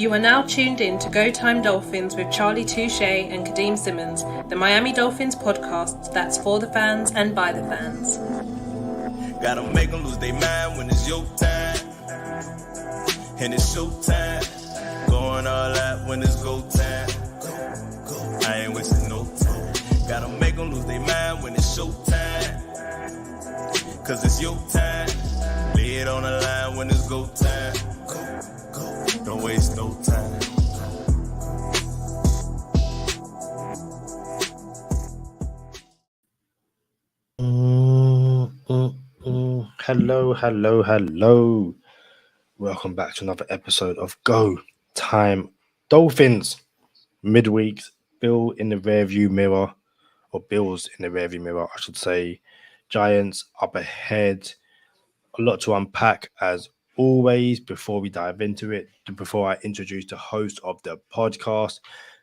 You are now tuned in to Go Time Dolphins with Charlie Touche and Kadeem Simmons, the Miami Dolphins podcast that's for the fans and by the fans. Gotta make them lose their mind when it's your time. And it's show time. Going all out when it's go time. Go. I ain't wasting no time. Gotta make them lose their mind when it's show time. Cause it's your time. Lay it on the line when it's go time. Go. Don't waste no time. Hello. Welcome back to another episode of Go Time Dolphins. Midweeks, Bills in the rearview mirror, I should say. Giants up ahead. A lot to unpack as always. Before we dive into it, before I introduce the host of the podcast,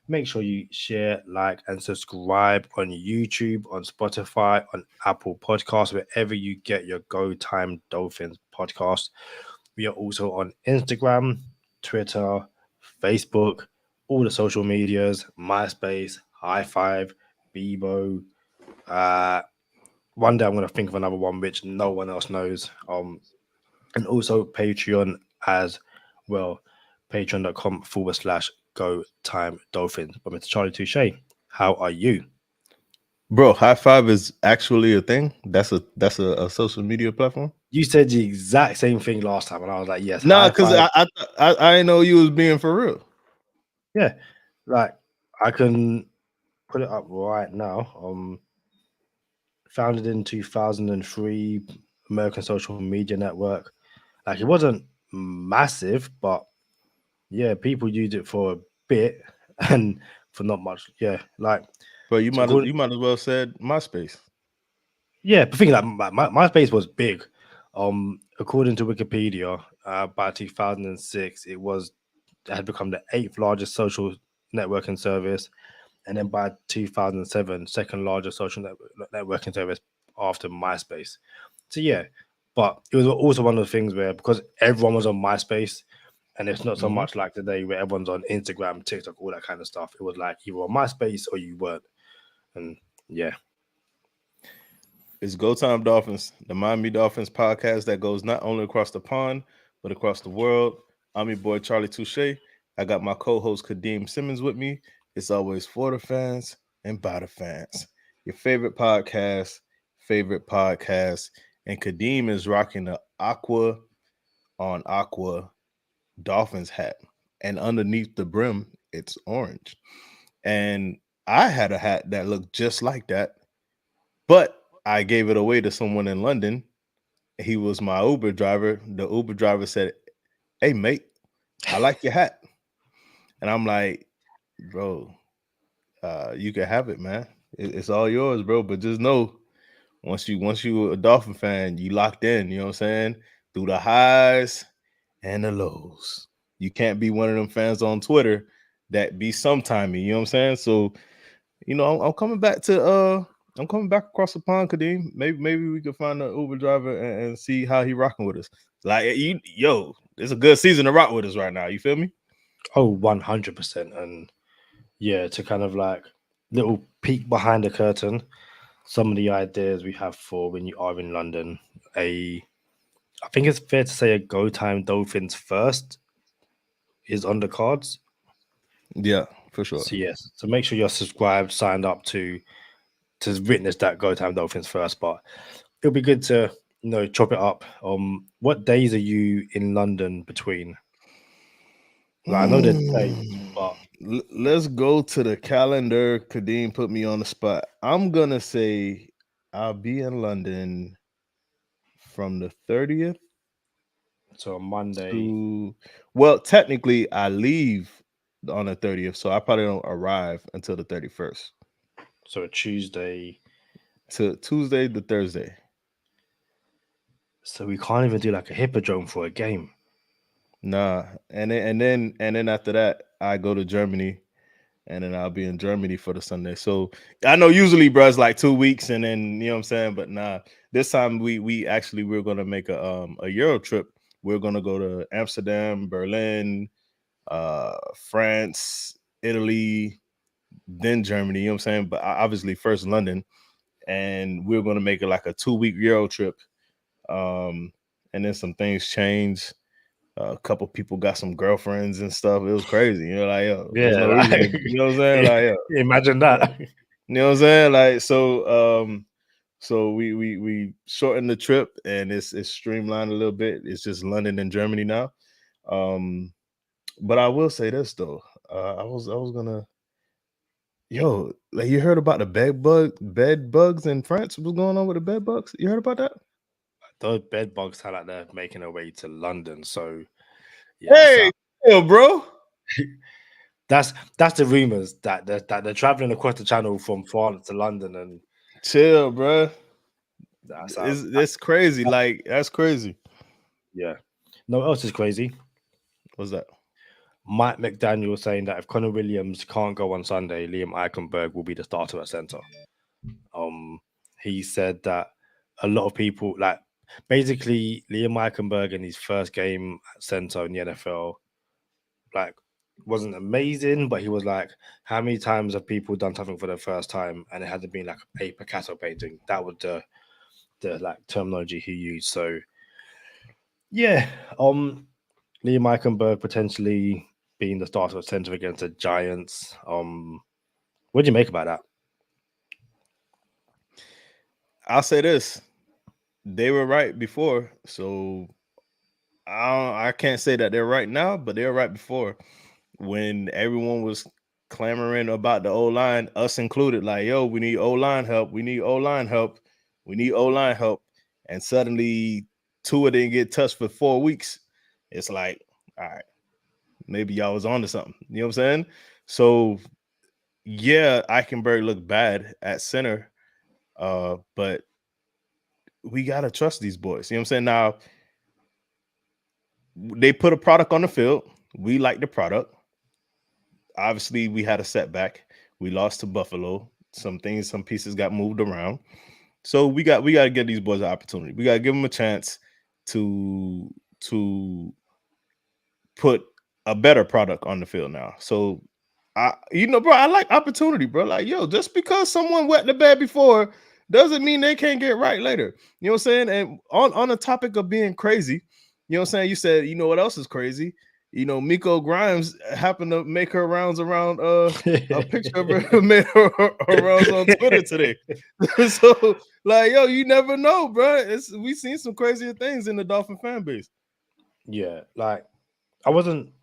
make sure you share, like, and subscribe on YouTube, on Spotify, on Apple Podcasts, wherever you get your Go Time Dolphins podcast. We are also on Instagram, Twitter, Facebook, all the social medias, MySpace, High Five, Bebo. One day I'm going to think of another one which no one else knows. And also Patreon as well. Patreon.com/Go Time Dolphins. But Mr. Charlie Touche, how are you? Bro, High Five is actually a thing. That's a social media platform. You said the exact same thing last time, and I was like, yes. Nah, because I didn't know you was being for real. Yeah, like I can put it up right now. Founded in 2003, American social media network. Like it wasn't massive, but yeah, people used it for a bit and for not much. Yeah, like. But you might as well said MySpace. Yeah, but thinking like MySpace was big. According to Wikipedia, by 2006, it had become the 8th largest social networking service, and then by 2007, second largest social networking service after MySpace. So yeah, but it was also one of the things where because everyone was on MySpace, and it's not so much like today where everyone's on Instagram, TikTok, all that kind of stuff. It was like you were on MySpace or you weren't, and yeah. It's Go Time Dolphins, the Miami Dolphins podcast that goes not only across the pond, but across the world. I'm your boy, Charlie Touche. I got my co-host, Kadeem Simmons, with me. It's always for the fans and by the fans. Your favorite podcast. And Kadeem is rocking the aqua on aqua Dolphins hat. And underneath the brim, it's orange. And I had a hat that looked just like that, but I gave it away to someone in London. He was my Uber driver. The Uber driver said, "Hey, mate, I like your hat." And I'm like, "Bro, you can have it, man. It's all yours, bro. But just know, once you a Dolphin fan, you locked in. You know what I'm saying? Through the highs and the lows. You can't be one of them fans on Twitter that be sometimey. You know what I'm saying? So, you know, I'm coming back across the pond, Kadeem. Maybe we could find an Uber driver and see how he rocking with us. Like, it's a good season to rock with us right now. You feel me? Oh, 100%. And yeah, to kind of like little peek behind the curtain, some of the ideas we have for when you are in London. I think it's fair to say a Go Time Dolphins first is on the cards. Yeah, for sure. So yes, so make sure you're subscribed, signed up to witness that Go Time Dolphins first. But it'll be good to chop it up. What days are you in London between? Like, I know the dates, but let's go to the calendar. Kadeem put me on the spot. I'm gonna say I'll be in London from the 30th. So on Monday. Well, technically, I leave on the 30th, so I probably don't arrive until the 31st. So a Tuesday to Tuesday to Thursday. So we can't even do like a hippodrome for a game. Nah, and then after that, I go to Germany, and then I'll be in Germany for the Sunday. So I know usually, bro, it's like 2 weeks, and then you know what I'm saying. But nah, this time we're gonna make a Euro trip. We're gonna go to Amsterdam, Berlin, France, Italy, then Germany. You know what I'm saying? But obviously first London, and we're gonna make it like a 2-week Euro trip. And then some things changed. A couple people got some girlfriends and stuff. It was crazy. You know, like there's no reason. You know what I'm saying? Like imagine that. you know what I'm saying? Like so we shortened the trip and it's streamlined a little bit. It's just London and Germany now. But I will say this though. I was gonna like you heard about the bed bugs in France? What's going on with the bed bugs? You heard about that? Those bed bugs sound like they're making their way to London. So yeah, hey, bro. That's the rumors that they're traveling across the channel from France to London, and chill, bro. That's crazy. Like that's crazy. Yeah. No, what else is crazy? What's that? Mike McDaniel saying that if Connor Williams can't go on Sunday, Liam Eichenberg will be the starter at center. He said that a lot of people, like basically Liam Eichenberg in his first game at center in the NFL, like wasn't amazing, but he was like, how many times have people done something for the first time and it hasn't been like a Picasso painting? That was the like terminology he used. So yeah, Liam Eichenberg potentially being the starter at center against the Giants. What do you make about that? I'll say this: they were right before, so I can't say that they're right now, but they were right before when everyone was clamoring about the O-line, us included. Like, yo, we need O-line help. We need O-line help. We need O-line help. And suddenly, Tua didn't get touched for 4 weeks. It's like, all right, maybe y'all was on to something. You know what I'm saying? So, yeah, Eichenberg looked bad at center, but we got to trust these boys. You know what I'm saying? Now, they put a product on the field. We like the product. Obviously, we had a setback. We lost to Buffalo. Some pieces got moved around. So we got to give these boys an opportunity. We got to give them a chance to put a better product on the field now. So, bro, I like opportunity, bro. Like, yo, just because someone wet the bed before doesn't mean they can't get right later. You know what I'm saying? And on the topic of being crazy, you know what I'm saying? You said, you know what else is crazy? You know, Miko Grimes happened to make her rounds around a picture of her made her rounds on Twitter today. So, like, yo, you never know, bro. We've seen some crazier things in the Dolphin fan base. Yeah, like I wasn't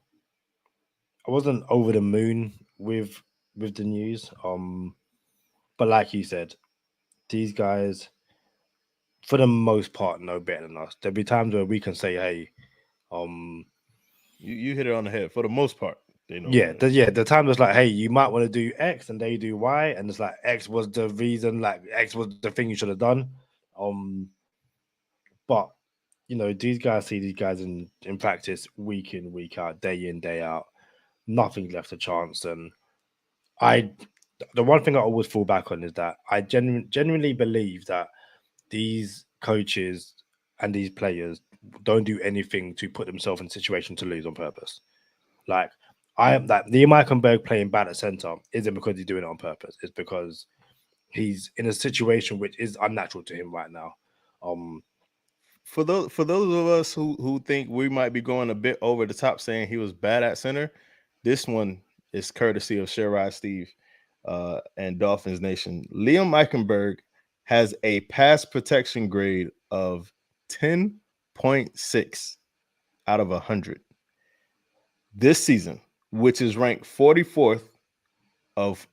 over the moon with the news. But like you said, these guys, for the most part, know better than us. There'll be times where we can say, "Hey, you hit it on the head." For the most part, they know. Yeah, the time was like, "Hey, you might want to do X," and they do Y, and it's like X was the reason, like X was the thing you should have done. But you know, these guys see these guys in practice week in, week out, day in, day out. Nothing left a chance, and the one thing I always fall back on is that I genuinely believe that these coaches and these players don't do anything to put themselves in a situation to lose on purpose. Like Liam Eichenberg playing bad at center isn't because he's doing it on purpose. It's because he's in a situation which is unnatural to him right now. For those of us who think we might be going a bit over the top saying he was bad at center, this one is courtesy of Sherrod Steve and Dolphins Nation. Liam Eichenberg has a pass protection grade of 10.6 out of 100 this season, which is ranked 44th of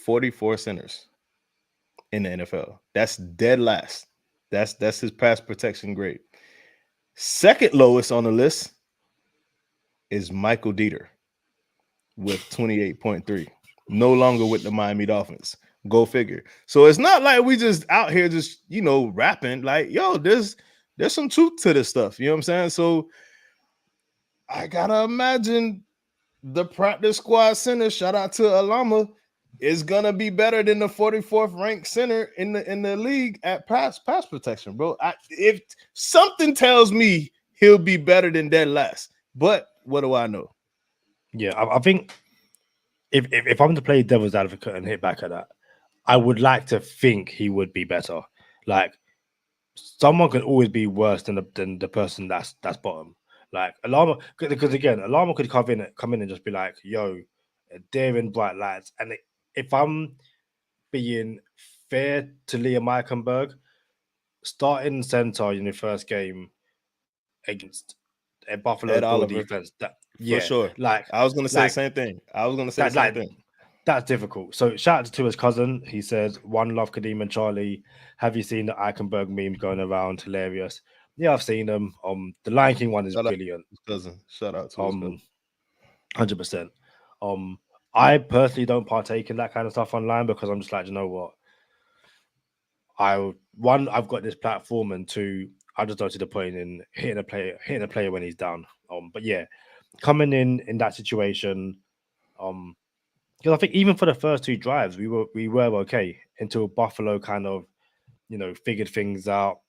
44 centers in the NFL. That's dead last. That's his pass protection grade. Second lowest on the list is Michael Dieter with 28.3. No longer with the Miami Dolphins. Go figure. So it's not like we just out here just, rapping. Like, yo, there's some truth to this stuff. You know what I'm saying? So I gotta imagine the practice squad center, shout out to Alama, is gonna be better than the 44th ranked center in the league at pass protection, bro. If something tells me he'll be better than dead last, but what do I know? Yeah, I think if I'm to play devil's advocate and hit back at that, I would like to think he would be better. Like someone can always be worse than the person that's bottom. Like Alama, because again, Alama could come in and just be like, "Yo, they're in bright lights." And if I'm being fair to Liam Eichenberg, starting center in the first game against a Buffalo Ed Bill Oliver, defense, that for yeah, sure. like I was gonna say the like same thing. I was gonna say the that same like thing. that's difficult. So shout out to his cousin. He says, "One love, Kadeem and Charlie. Have you seen the Eichenberg memes going around? Hilarious." Yeah, I've seen them. The Lion King one is Shout out brilliant. to his cousin. Shout out to his cousin. 100%. Um, I personally don't partake in that kind of stuff online because I'm just like, you know what? I've got this platform, and two, I just don't see the point in hitting a player when he's down. But yeah, coming in that situation, um, because I think even for the first two drives, we were okay until Buffalo kind of figured things out,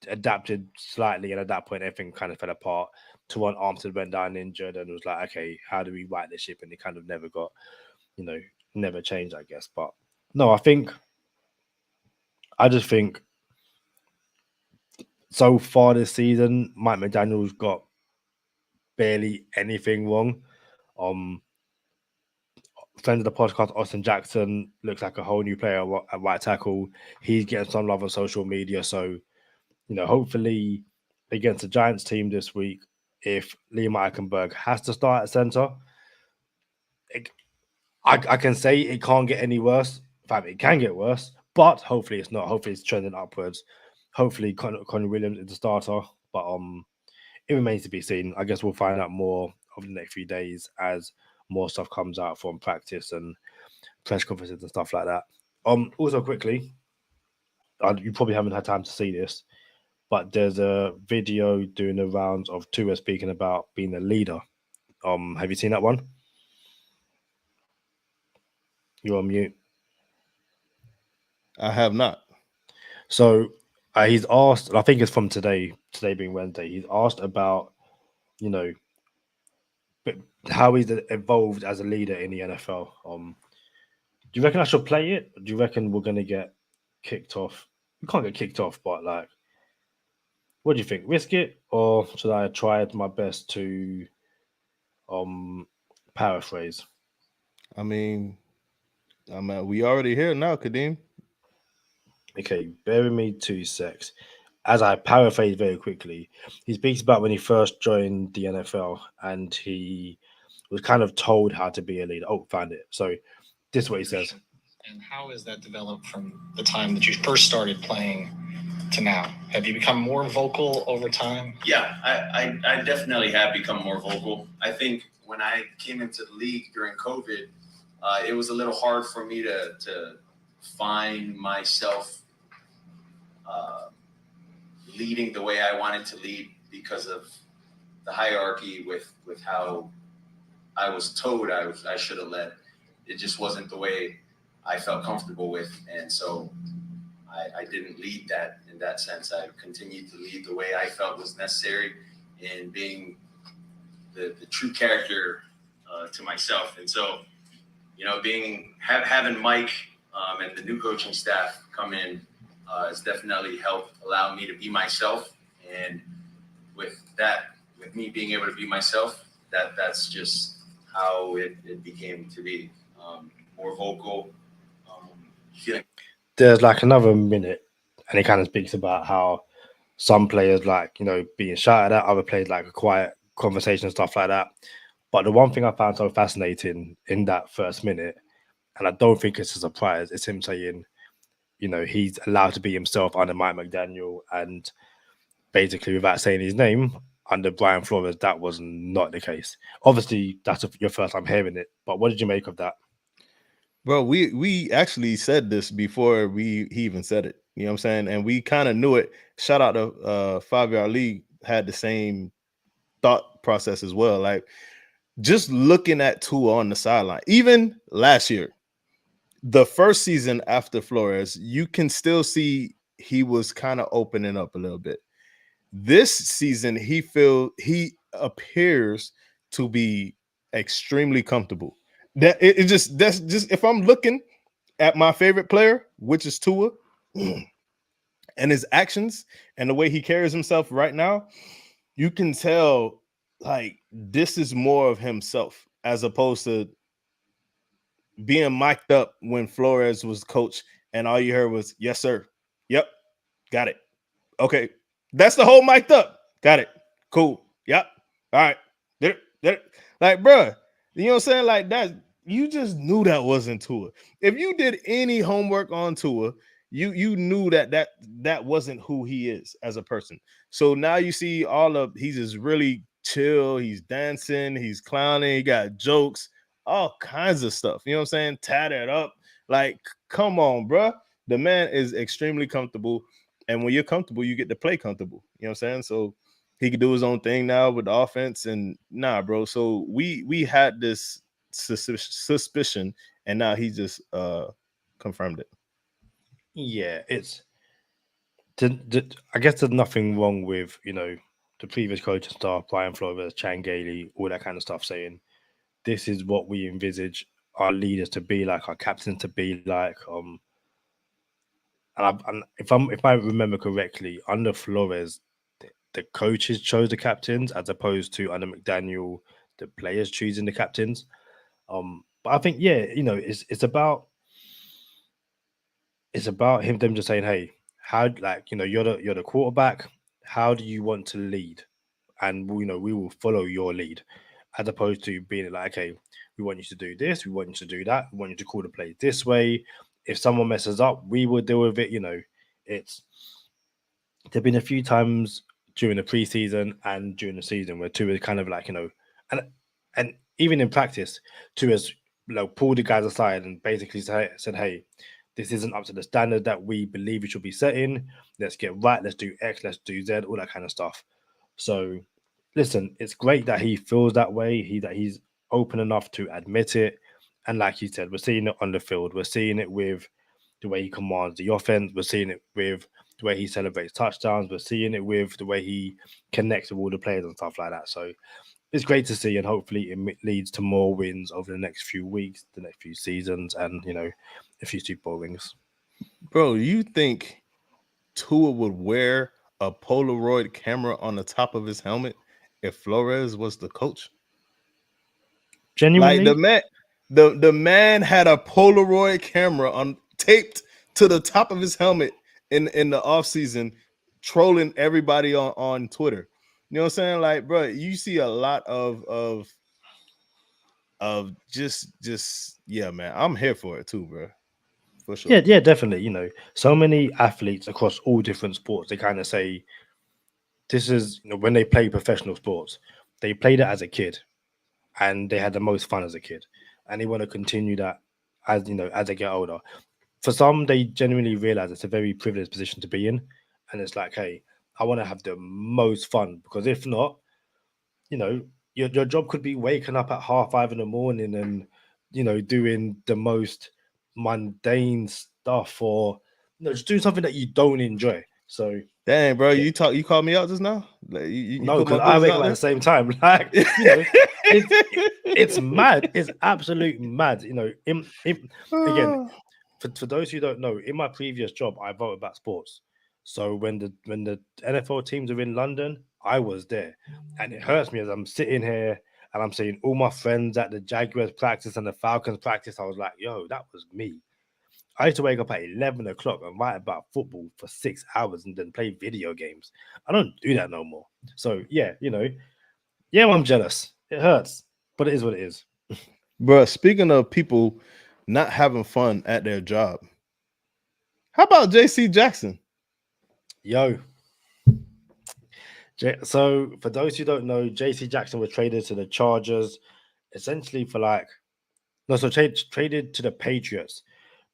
adapted slightly, and at that point everything kind of fell apart. To one Armstead went down injured, and it was like, okay, how do we right this ship? And it kind of never got, you know, never changed, I guess. But no, I just think so far this season, Mike McDaniel's got barely anything wrong. Um, Friend of the podcast, Austin Jackson looks like a whole new player at right tackle. He's getting some love on social media, so hopefully against the Giants team this week, if Liam Eichenberg has to start at center, I can say it can't get any worse. In fact, it can get worse, but hopefully it's not. Hopefully it's trending upwards. Hopefully Conor Williams is the starter, but it remains to be seen. I guess we'll find out more over the next few days as more stuff comes out from practice and press conferences and stuff like that. Also quickly, you probably haven't had time to see this, but there's a video doing the rounds of Tua speaking about being a leader. Have you seen that one? You're on mute. I have not. So he's asked, I think it's from today being Wednesday, he's asked about, you know, how he's evolved as a leader in the NFL. Do you reckon I should play it? Do you reckon we're going to get kicked off? We can't get kicked off, but like, what do you think? Risk it, or should I try my best to paraphrase? I mean, we already here now, Kadeem. Okay, bear with me 2 secs. As I paraphrase very quickly, he speaks about when he first joined the NFL and he was kind of told how to be a leader. Oh, found it. So this is what he says. And how has that developed from the time that you first started playing to now? Have you become more vocal over time? Yeah, I definitely have become more vocal. I think when I came into the league during COVID, it was a little hard for me to find myself leading the way I wanted to lead because of the hierarchy with how I was told I should have led. It just wasn't the way I felt comfortable with, and so I didn't lead that in that sense. I continued to lead the way I felt was necessary in being the true character to myself. And so, having Mike and the new coaching staff come in has definitely helped allow me to be myself. And with me being able to be myself, that's just how it became to be more vocal, feeling. There's like another minute, and he kind of speaks about how some players being shouted at, other players like a quiet conversation and stuff like that. But the one thing I found so fascinating in that first minute, and I don't think it's a surprise, is him saying, he's allowed to be himself under Mike McDaniel, and basically without saying his name, under Brian Flores, that was not the case. Obviously, that's your first time hearing it, but what did you make of that? Well, we actually said this before he even said it. You know what I'm saying? And we kind of knew it. Shout out to 5 Yard League had the same thought process as well. Like just looking at Tua on the sideline, even last year, the first season after Flores, you can still see he was kind of opening up a little bit. This season, he appears to be extremely comfortable. That's just if I'm looking at my favorite player, which is Tua, and his actions and the way he carries himself right now, you can tell like this is more of himself as opposed to being mic'd up when Flores was coach and all you heard was yes sir, yep, got it, okay, that's the whole mic'd up, got it, cool, yep, all right, like bruh, you know what I'm saying, like that, you just knew that wasn't Tua. If you did any homework on Tua, you knew that wasn't who he is as a person. So now you see he's just really chill, he's dancing, he's clowning, he got jokes, all kinds of stuff. You know what I'm saying? Tatted up. Like, come on, bro. The man is extremely comfortable. And when you're comfortable, you get to play comfortable. You know what I'm saying? So he could do his own thing now with the offense. And nah, bro. So we had this suspicion, and now he just confirmed it. Yeah, I guess there's nothing wrong with, the previous coaching staff, Brian Flores, Chan Gailey, all that kind of stuff, saying this is what we envisage our leaders to be like, our captains to be like. And if I remember correctly, under Flores, the coaches chose the captains as opposed to under McDaniel, the players choosing the captains. But I think it's about them just saying, hey, how, like, you're the quarterback. How do you want to lead? And we will follow your lead, as opposed to being like, okay, we want you to do this, we want you to do that, we want you to call the play this way. If someone messes up, we will deal with it. It's there've been a few times during the preseason and during the season where Tua is kind of like, and even in practice, Tua's pulled the guys aside and basically said, hey, this isn't up to the standard that we believe we should be setting. Let's get right. Let's do X. Let's do Z. All that kind of stuff. So, listen, it's great that he feels that way. He's open enough to admit it. And like you said, we're seeing it on the field. We're seeing it with the way he commands the offense. We're seeing it with the way he celebrates touchdowns. We're seeing it with the way he connects with all the players and stuff like that. So it's great to see, and hopefully it leads to more wins over the next few weeks, the next few seasons, and a few Super Bowl rings. Bro, you think Tua would wear a Polaroid camera on the top of his helmet if Flores was the coach? Genuinely, like the man had a Polaroid camera taped to the top of his helmet in the offseason, trolling everybody on Twitter. You know what I'm saying? Like, bro, you see a lot of just yeah, man. I'm here for it too, bro. For sure. Yeah, definitely. So many athletes across all different sports, they kind of say this is when they play professional sports, they played it as a kid and they had the most fun as a kid, and they want to continue that as they get older. For some, they genuinely realize it's a very privileged position to be in, and it's like, hey, I want to have the most fun, because if not, your job could be waking up at 5:30 in the morning and doing the most mundane stuff, or just doing something that you don't enjoy. So dang, bro, you called me out just now. Like, you no, put my because I wake business up out at there? the same time. Like, it's mad. It's absolute mad. Again, for those who don't know, in my previous job, I voted about sports. So when the NFL teams are in London, I was there, and it hurts me as I'm sitting here and I'm seeing all my friends at the Jaguars practice and the Falcons practice. I was like, yo, that was me. I used to wake up at 11 o'clock and write about football for 6 hours and then play video games. I don't do that no more. So yeah, I'm jealous. It hurts, but it is what it is. Bro, speaking of people not having fun at their job, how about JC Jackson? Yo. So for those who don't know, JC Jackson was traded to the Chargers essentially for traded to the Patriots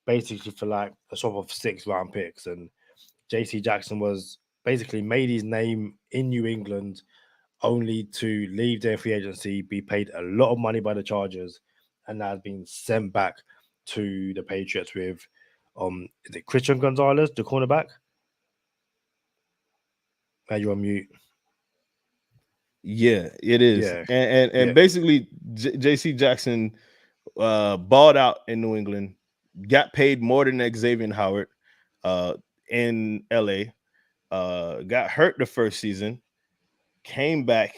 basically for like a sort of 6-round picks. And JC Jackson was basically made his name in New England only to leave their free agency, be paid a lot of money by the Chargers, and now has been sent back to the Patriots with is it Christian Gonzalez, the cornerback? Now you're on mute. Yeah, it is. Yeah. And basically JC Jackson balled out in New England, got paid more than Xavier Howard in LA, got hurt the first season, came back,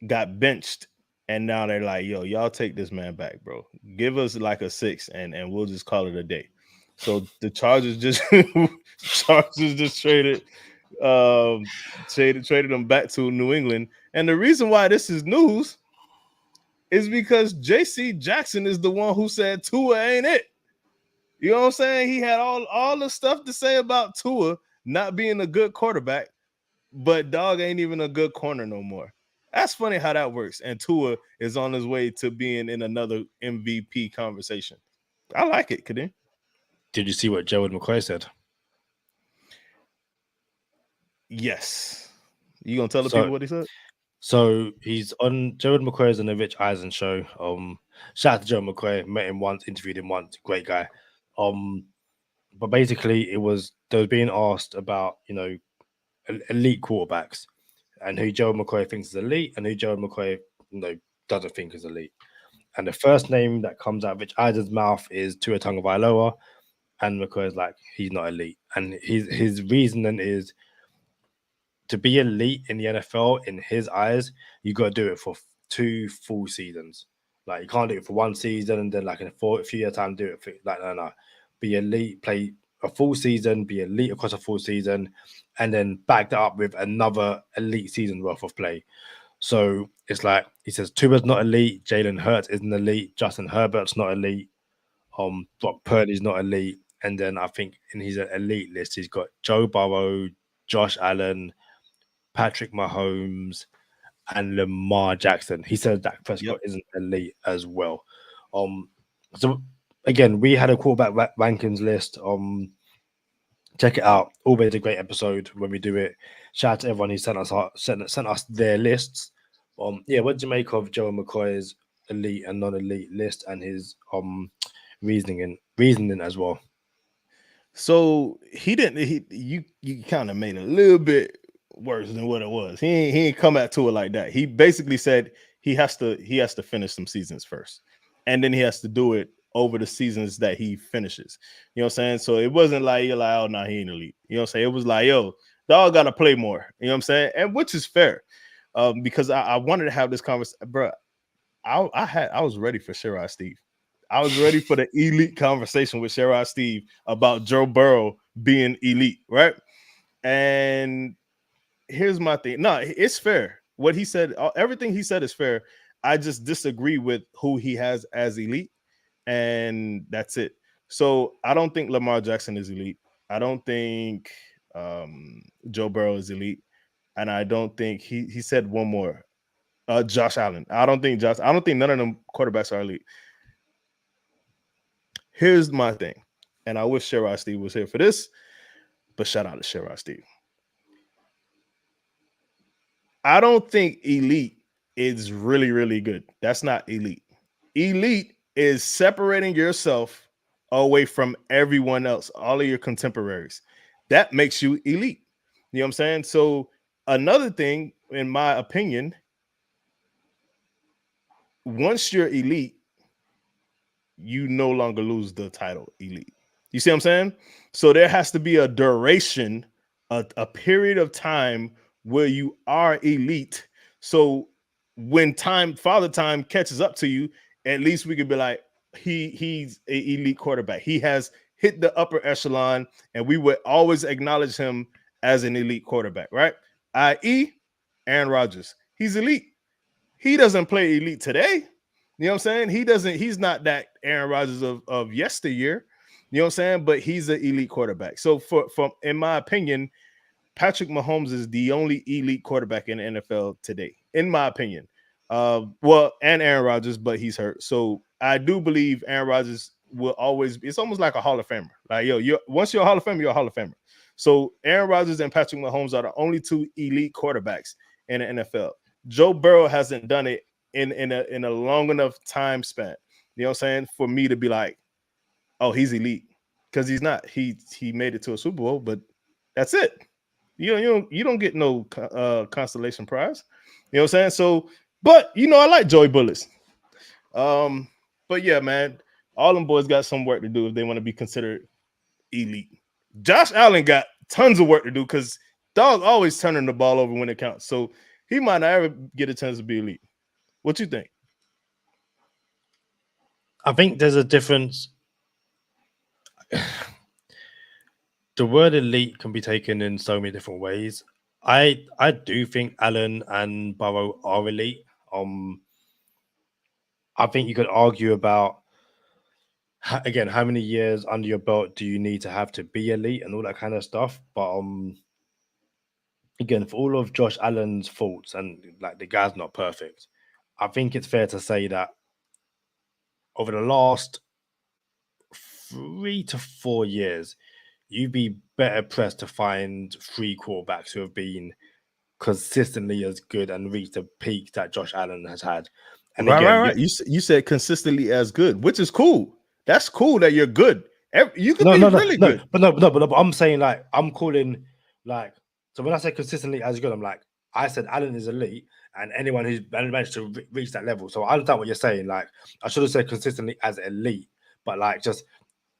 got benched, and now they're like, yo, y'all take this man back, bro. Give us like a 6 and we'll just call it a day. So the Chargers just traded him back to New England. And the reason why this is news is because JC Jackson is the one who said Tua ain't it. You know what I'm saying? He had all the stuff to say about Tua not being a good quarterback, but dog ain't even a good corner no more. That's funny how that works. And Tua is on his way to being in another MVP conversation. I like it, Kadeem. Did you see what Gerald McCoy said? Yes. You gonna tell the people what he said? So he's on Gerald McCoy's on the Rich Eisen show. Shout out to Gerald McCoy. Met him once, interviewed him once. Great guy. But basically, they was being asked about elite quarterbacks and who Gerald McCoy thinks is elite and who Gerald McCoy doesn't think is elite. And the first name that comes out of Rich Eisen's mouth is Tua Tagovailoa, and McCoy's like, he's not elite. And his reasoning is, to be elite in the NFL, in his eyes, you got to do it for 2 full seasons. Like, you can't do it for 1 season and then like in a few year time do it for no. Be elite, play a full season, be elite across a full season, and then back that up with another elite season worth of play. So it's like he says Tua's not elite, Jalen Hurts isn't elite, Justin Herbert's not elite, Brock Purdy's not elite, and then I think in his elite list he's got Joe Burrow, Josh Allen, Patrick Mahomes, and Lamar Jackson. He says Dak Prescott isn't elite as well. So again, we had a quarterback rankings list. Check it out. Always a great episode when we do it. Shout out to everyone who sent us their lists. What did you make of Joe McCoy's elite and non-elite list and his reasoning as well? So you kind of made it a little bit worse than what it was. He ain't come at to it like that. He basically said he has to finish some seasons first, and then he has to do it over the seasons that he finishes. You know what I'm saying? So it wasn't like you're like, oh no, he ain't elite. You know what I'm saying? It was like, yo, dog gotta play more. You know what I'm saying? And which is fair. Because I wanted to have this conversation, bro. I was ready for Sherrod Steve. I was ready for the elite conversation with Sherrod Steve about Joe Burrow being elite, right? And here's my thing. No, it's fair. What he said, everything he said is fair. I just disagree with who he has as elite, and that's it. So I don't think Lamar Jackson is elite. I don't think Joe Burrow is elite, and I don't think he said one more. Josh Allen. I don't think none of them quarterbacks are elite. Here's my thing, and I wish Sherrod Steve was here for this, but shout out to Sherrod Steve. I don't think elite is really, really good. That's not elite. Elite is separating yourself away from everyone else, all of your contemporaries. That makes you elite. You know what I'm saying? So another thing, in my opinion, once you're elite, you no longer lose the title elite. You see what I'm saying? So there has to be a duration, a period of time where you are elite. So when Father Time catches up to you, at least we could be like, he's an elite quarterback. He has hit the upper echelon, and we would always acknowledge him as an elite quarterback, right? I.e., Aaron Rodgers. He's elite. He doesn't play elite today. You know what I'm saying? He's not that Aaron Rodgers of yesteryear. You know what I'm saying? But he's an elite quarterback. So from in my opinion, Patrick Mahomes is the only elite quarterback in the NFL today, in my opinion. And Aaron Rodgers, but he's hurt. So I do believe Aaron Rodgers will always be, it's almost like a Hall of Famer. Like, once you're a Hall of Famer, you're a Hall of Famer. So Aaron Rodgers and Patrick Mahomes are the only 2 elite quarterbacks in the NFL. Joe Burrow hasn't done it in a long enough time span. You know what I'm saying? For me to be like, oh, he's elite. Because he's not. He made it to a Super Bowl, but that's it. You don't get no consolation prize. You know what I'm saying? So, but I like Joey Bullets. But yeah, man, all them boys got some work to do if they want to be considered elite. Josh Allen got tons of work to do because dog always turning the ball over when it counts. So he might not ever get a chance to be elite. What you think? I think there's a difference. The word elite can be taken in so many different ways. I do think Allen and Burrow are elite. I think you could argue about again how many years under your belt do you need to have to be elite and all that kind of stuff. But again, for all of Josh Allen's faults and like the guy's not perfect, I think it's fair to say that over the last 3 to 4 years, you'd be better pressed to find 3 quarterbacks who have been consistently as good and reached the peak that Josh Allen has had. And right. You said consistently as good, which is cool. That's cool that you're good. You could be really good. But I'm saying like I'm calling like so when I say consistently as good, I'm like I said Allen is elite, and anyone who's managed to reach that level. So I understand what you're saying. Like I should have said consistently as elite, but like just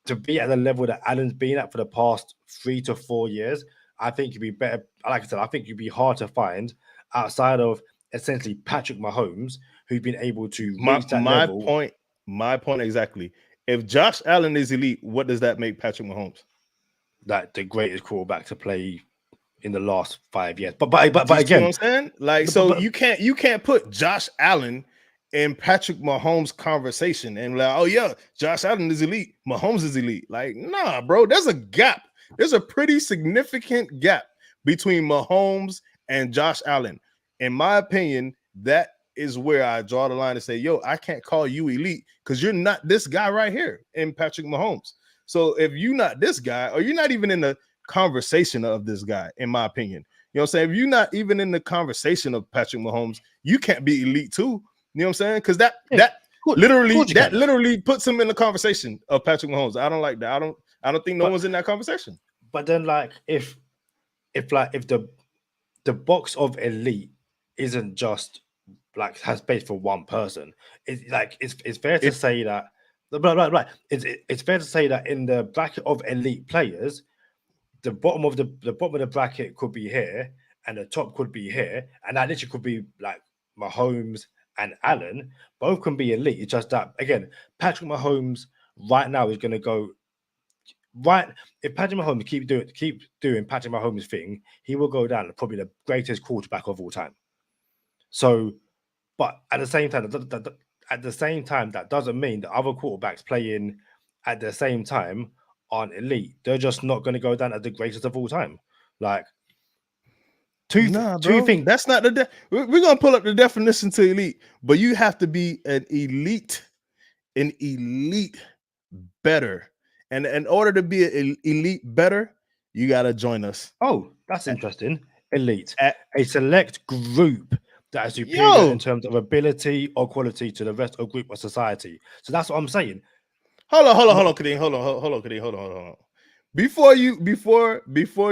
to be at the level that Allen's been at for the past 3 to 4 years, I think you'd be better. Like I said, I think you'd be hard to find outside of essentially Patrick Mahomes, who's been able to reach that level. My point exactly. If Josh Allen is elite, what does that make Patrick Mahomes? Like the greatest quarterback to play in the last 5 years. But again, you know what I'm saying? Like, so you can't put Josh Allen in Patrick Mahomes' conversation and like, oh yeah, Josh Allen is elite, Mahomes is elite. Like, nah, bro, there's a gap. There's a pretty significant gap between Mahomes and Josh Allen. In my opinion, that is where I draw the line and say, yo, I can't call you elite because you're not this guy right here in Patrick Mahomes. So if you're not this guy, or you're not even in the conversation of this guy, in my opinion, you know what I'm saying? If you're not even in the conversation of Patrick Mahomes, you can't be elite too. You know what I'm saying? Because that literally puts him in the conversation of Patrick Mahomes. I don't like that. I don't think no one's in that conversation. But then, like, if the box of elite isn't just like has space for one person, it's fair to say that. Right. It's fair to say that in the bracket of elite players, the bottom of the bracket could be here, and the top could be here, and that literally could be like Mahomes and Allen. Both can be elite. It's just that again, Patrick Mahomes right now is going to go. Right, if Patrick Mahomes keep doing Patrick Mahomes' thing, he will go down probably the greatest quarterback of all time. So, but at the same time, that doesn't mean that other quarterbacks playing at the same time aren't elite. They're just not going to go down as the greatest of all time. Like, two things. That's not we're going to pull up the definition to elite, but you have to be an elite better. And in order to be an elite better, you got to join us. Oh, that's interesting. Elite. A select group that is superior in terms of ability or quality to the rest of group or society. So that's what I'm saying. Hold on, Kadeem. Hold on, Kadeem. Hold on. Before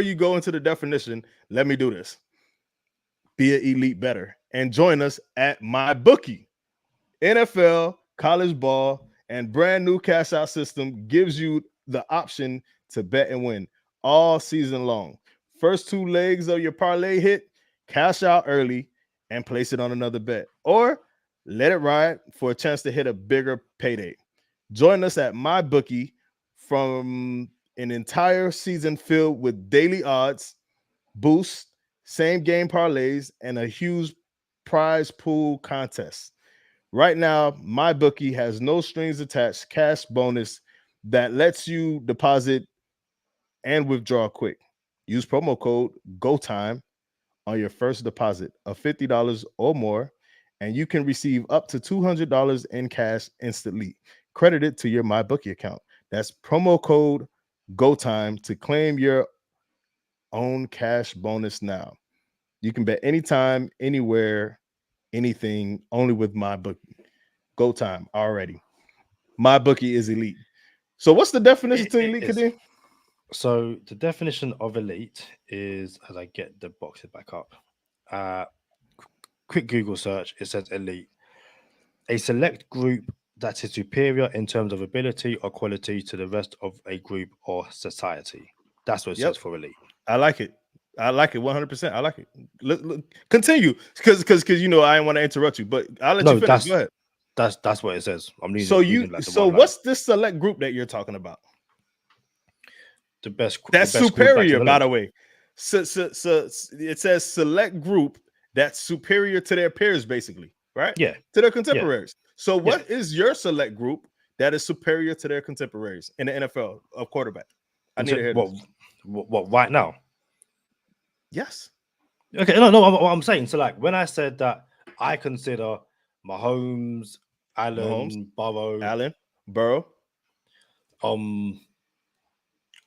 you go into the definition, let me do this. Be an elite better and join us at MyBookie. NFL, college ball, and brand new cash out system gives you the option to bet and win all season long. First 2 legs of your parlay hit, cash out early and place it on another bet, or let it ride for a chance to hit a bigger payday. Join us at MyBookie from an entire season filled with daily odds, boosts, same game parlays, and a huge prize pool contest. Right now, MyBookie has no strings attached cash bonus that lets you deposit and withdraw quick. Use promo code GOTIME on your first deposit of $50 or more, and you can receive up to $200 in cash instantly, credited to your MyBookie account. That's promo code GOTIME to claim your own cash bonus now. You can bet anytime, anywhere, anything, only with MyBookie. Go time already. MyBookie is elite. So what's the definition to elite, Kadeem? So the definition of elite is, as I get the boxes back up, quick Google search, it says elite, a select group that is superior in terms of ability or quality to the rest of a group or society. That's what it Yep. says for elite. I like it. I like it 100%. I like it. Look, continue, because you know I didn't want to interrupt you, but I'll let you finish. Go ahead. That's what it says. I'm So reading like the so one line. what's this select group that you're talking about? The best. That's the best superior, by the way. So it says select group that's superior to their peers, basically, right? Yeah. To their contemporaries. Yeah. So what is your select group that is superior to their contemporaries in the NFL of quarterback? I need to hear this. What right now? Yes. Okay, no. What I'm saying, so like when I said that I consider Mahomes, Allen, Burrow.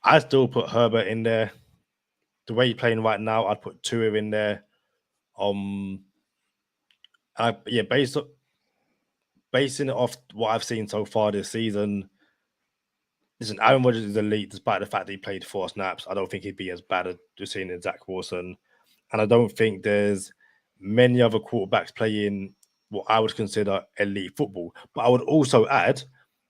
I still put Herbert in there. The way he's playing right now, I'd put Tua in there. Basing it off what I've seen so far this season, listen, Aaron Rodgers is elite despite the fact that he played 4 snaps. I don't think he'd be as bad as just seeing Zach Wilson. And I don't think there's many other quarterbacks playing what I would consider elite football. But I would also add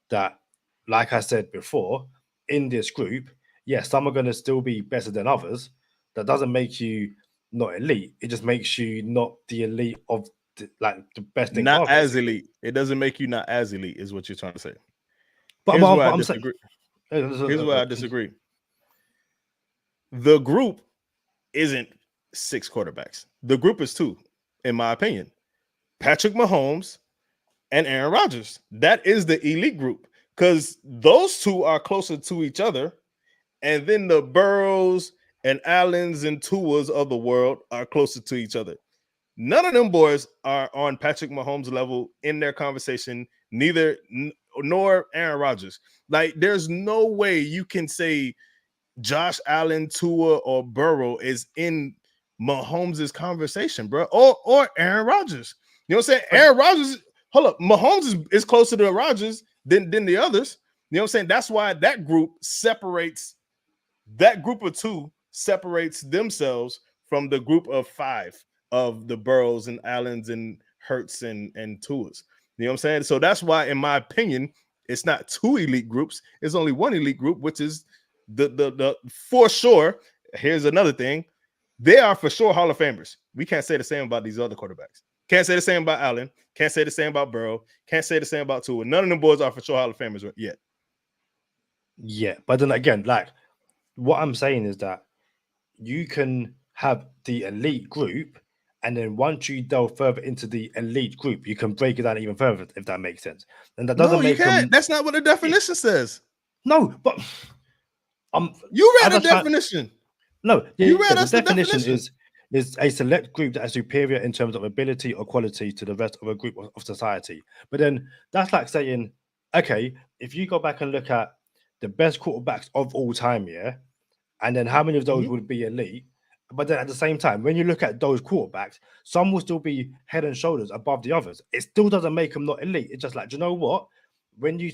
that, like I said before, in this group, yes, some are going to still be better than others. That doesn't make you not elite. It just makes you not the elite of the best thing. Not as elite. It doesn't make you not as elite, is what you're trying to say. But here's where I disagree. Here's where I disagree. The group isn't 6 quarterbacks. The group is 2, in my opinion. Patrick Mahomes and Aaron Rodgers. That is the elite group because those 2 are closer to each other. And then the Burrows and Allens and Tuas of the world are closer to each other. None of them boys are on Patrick Mahomes' level in their conversation, nor Aaron Rodgers. Like, there's no way you can say Josh Allen, Tua, or Burrow is in Mahomes' conversation, bro, or Aaron Rodgers. You know what I'm saying? Aaron Rodgers, hold up, Mahomes is closer to Rodgers than the others. You know what I'm saying? That's why that group separates. That group of 2 separates themselves from the group of 5 of the Burrows and Allens and Hurts and Tuas. You know what I'm saying? So that's why, in my opinion, it's not 2 elite groups. It's only 1 elite group, which is the for sure. Here's another thing. They are for sure Hall of Famers. We can't say the same about these other quarterbacks. Can't say the same about Allen. Can't say the same about Burrow. Can't say the same about Tua. None of them boys are for sure Hall of Famers yet. Yeah, but then again, like what I'm saying is that you can have the elite group, and then once you delve further into the elite group, you can break it down even further, if that makes sense. And that doesn't make them. That's not what the definition says. No, but you read the definition. No, you read the definition is a select group that is superior in terms of ability or quality to the rest of a group of society. But then that's like saying, okay, if you go back and look at the best quarterbacks of all time, yeah, and then how many of those would be elite? But then at the same time, when you look at those quarterbacks, some will still be head and shoulders above the others. It still doesn't make them not elite. It's just like, do you know what? When you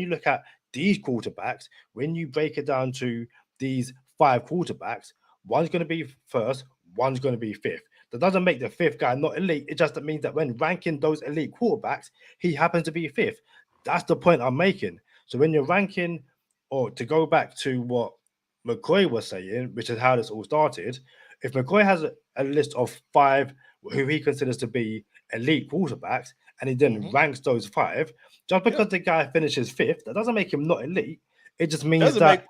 look at these quarterbacks, when you break it down to these 5 quarterbacks, one's going to be first, one's going to be 5th. That doesn't make the 5th guy not elite. It just means that when ranking those elite quarterbacks, he happens to be 5th. That's the point I'm making. So when you're ranking, or to go back to what McCoy was saying, which is how this all started, if McCoy has a list of 5 who he considers to be elite quarterbacks, and he then ranks those 5, just because the guy finishes 5th, that doesn't make him not elite. It just means that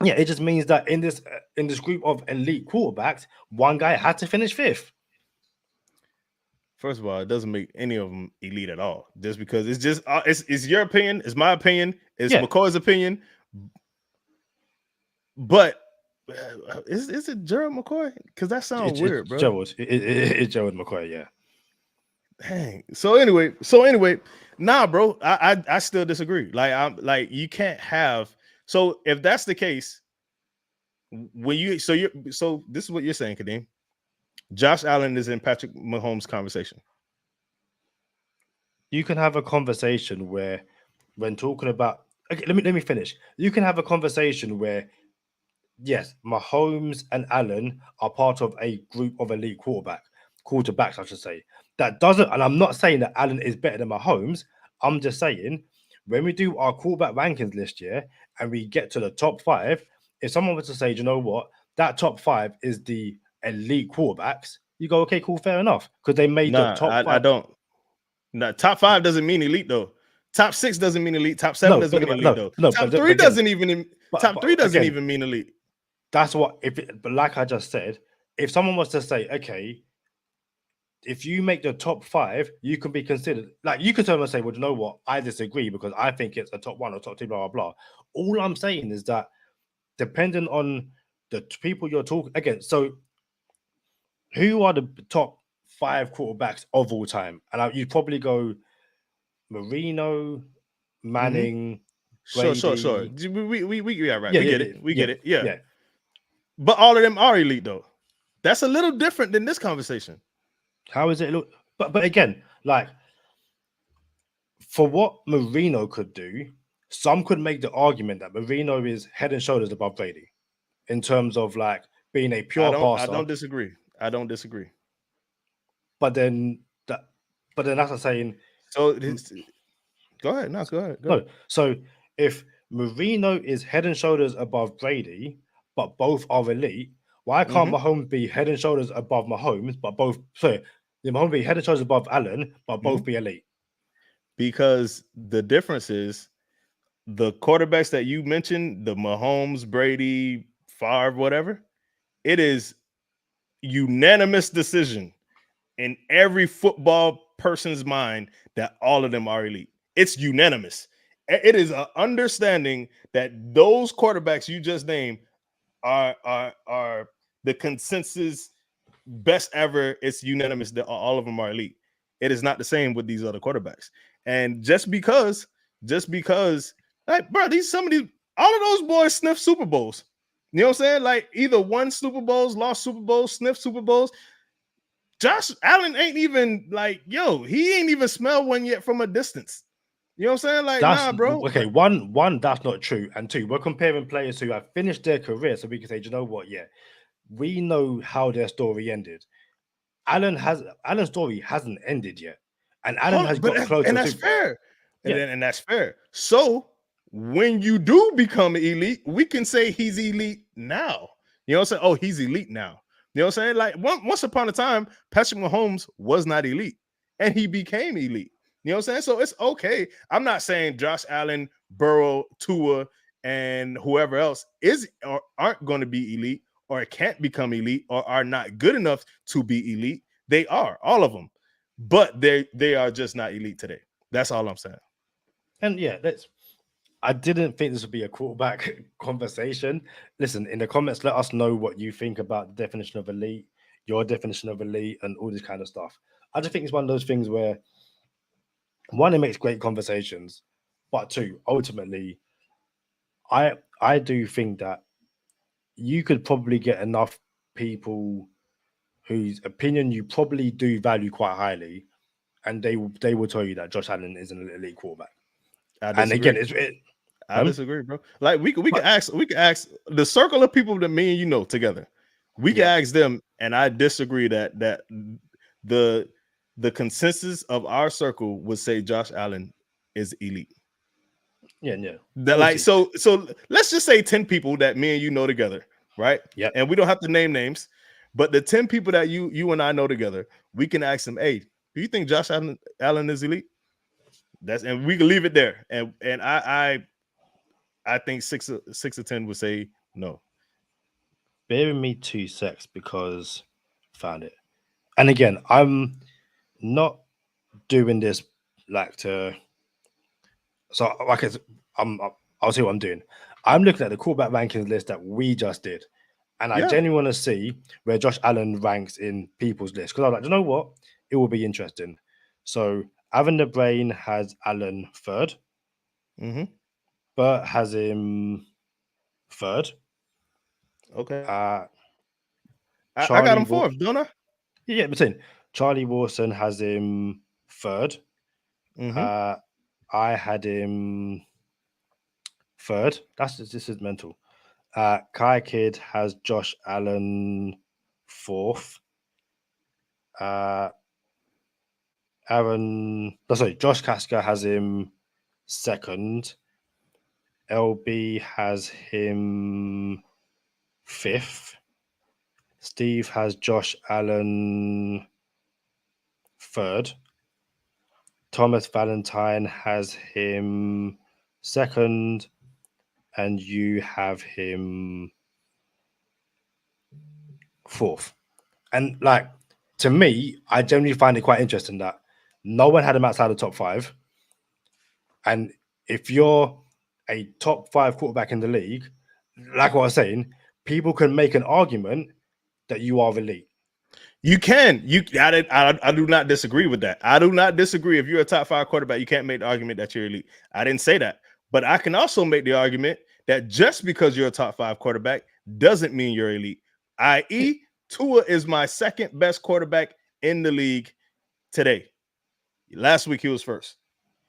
it just means that in this group of elite quarterbacks, one guy had to finish 5th. First of all, it doesn't make any of them elite at all. Just because it's just it's your opinion, it's my opinion, it's McCoy's opinion. But is it Gerald McCoy? Because that sounds weird, bro. It's Gerald McCoy, yeah. Dang. So anyway, nah, bro. I still disagree. Like you can't have. So if that's the case, so this is what you're saying, Kadeem. Josh Allen is in Patrick Mahomes' conversation. You can have a conversation where, when talking about okay, let me finish. You can have a conversation where, yes, Mahomes and Allen are part of a group of elite quarterbacks, I should say. That doesn't, and I'm not saying that Allen is better than Mahomes. I'm just saying when we do our quarterback rankings list year and we get to the top 5, if someone was to say, you know what, that top 5 is the elite quarterbacks, you go, okay, cool, fair enough, because they made the Nah, top I 5. don't. Nah, top 5 doesn't mean elite though. Top 6 doesn't mean elite. Top 7 No, doesn't mean but elite though. no, Top but 3 again, doesn't even. Top but 3 doesn't again, even mean elite. that's what but like I just said, if someone was to say, okay, if you make the top 5, you can be considered, like, you could turn and say, well, you know what, I disagree because I think it's a top 1 or top 2, blah blah blah. All I'm saying is that depending on the people you're talking again, so who are the top 5 quarterbacks of all time? And you'd probably go Marino, Manning, Sure. Brady. We yeah, right. Yeah, We yeah, get yeah, it. We yeah, get it. Yeah. yeah. But all of them are elite though. That's a little different than this conversation. How is it look? But again, like, for what Marino could do, some could make the argument that Marino is head and shoulders above Brady in terms of like being a pure I passer. don't disagree. I don't disagree. But then that's not saying So go ahead. No, go ahead. Go no. ahead. So if Marino is head and shoulders above Brady, but both are elite, why can't Mahomes be head and shoulders above Mahomes, but both Mahomes be head and shoulders above Allen, but both be elite? Because the difference is the quarterbacks that you mentioned, the Mahomes, Brady, Favre, whatever, it is unanimous decision in every football person's mind that all of them are elite. It's unanimous. It is an understanding that those quarterbacks you just named are the consensus best ever. It's unanimous that all of them are elite. It is not the same with these other quarterbacks. And just because, like, bro, all of those boys sniff Super Bowls. You know what I'm saying? Like, either won Super Bowls, lost Super Bowls, sniffed Super Bowls. Josh Allen ain't even like, he ain't even smelled one yet from a distance. You know what I'm saying? Like, nah, bro. Okay, one, that's not true. And 2, we're comparing players who have finished their career, so we can say, you know what, yeah, we know how their story ended. Allen's story hasn't ended yet. And Allen has got close to that's Super Bowl. fair. Yeah. And that's fair. So when you do become elite, we can say he's elite now. You know what I'm saying? Oh, he's elite now. You know what I'm saying? Like, once upon a time, Patrick Mahomes was not elite and he became elite. You know what I'm saying? So it's okay. I'm not saying Josh Allen, Burrow, Tua, and whoever else aren't going to be elite or can't become elite or are not good enough to be elite. They are, all of them. But they are just not elite today. That's all I'm saying. And yeah, I didn't think this would be a quarterback conversation. Listen, in the comments, let us know what you think about the definition of elite, your definition of elite, and all this kind of stuff. I just think it's one of those things where, 1, it makes great conversations, but 2, ultimately, I do think that you could probably get enough people whose opinion you probably do value quite highly, and they will tell you that Josh Allen is an elite quarterback. And again, I disagree, bro. Like, we could ask the circle of people that me and you know together. We can ask them, and I disagree that the consensus of our circle would say Josh Allen is elite. Yeah. Like, so let's just say 10 people that me and you know together, right? Yeah. And we don't have to name names, but the 10 people that you and I know together, we can ask them, hey, do you think Josh Allen is elite? And we can leave it there. And I think 6 of 10 would say no. Bear with me 2 secs because I found it. And again, I'm not doing this like to. So like I'll see what I'm doing. I'm looking at the quarterback rankings list that we just did, and I genuinely want to see where Josh Allen ranks in people's list, because I'm like, you know what, it will be interesting. So Avon the Brain has Allen 3rd. Bert has him 3rd. Okay. I got him 4th, don't I? Yeah, but saying Charlie Wilson has him 3rd. I had him third. This is mental. Kai Kidd has Josh Allen fourth. Josh Casca has him second. LB has him fifth. Steve has Josh Allen third. Thomas Valentine has him second. And you have him fourth. And like, to me, I generally find it quite interesting that no one had him outside the top five. And if you're a top five quarterback in the league, like what I was saying, people can make an argument that you are elite. You can. I do not disagree with that. I do not disagree. If you're a top five quarterback, you can't make the argument that you're elite. I didn't say that. But I can also make the argument that just because you're a top five quarterback doesn't mean you're elite. I.e., Tua is my second best quarterback in the league today. Last week he was first.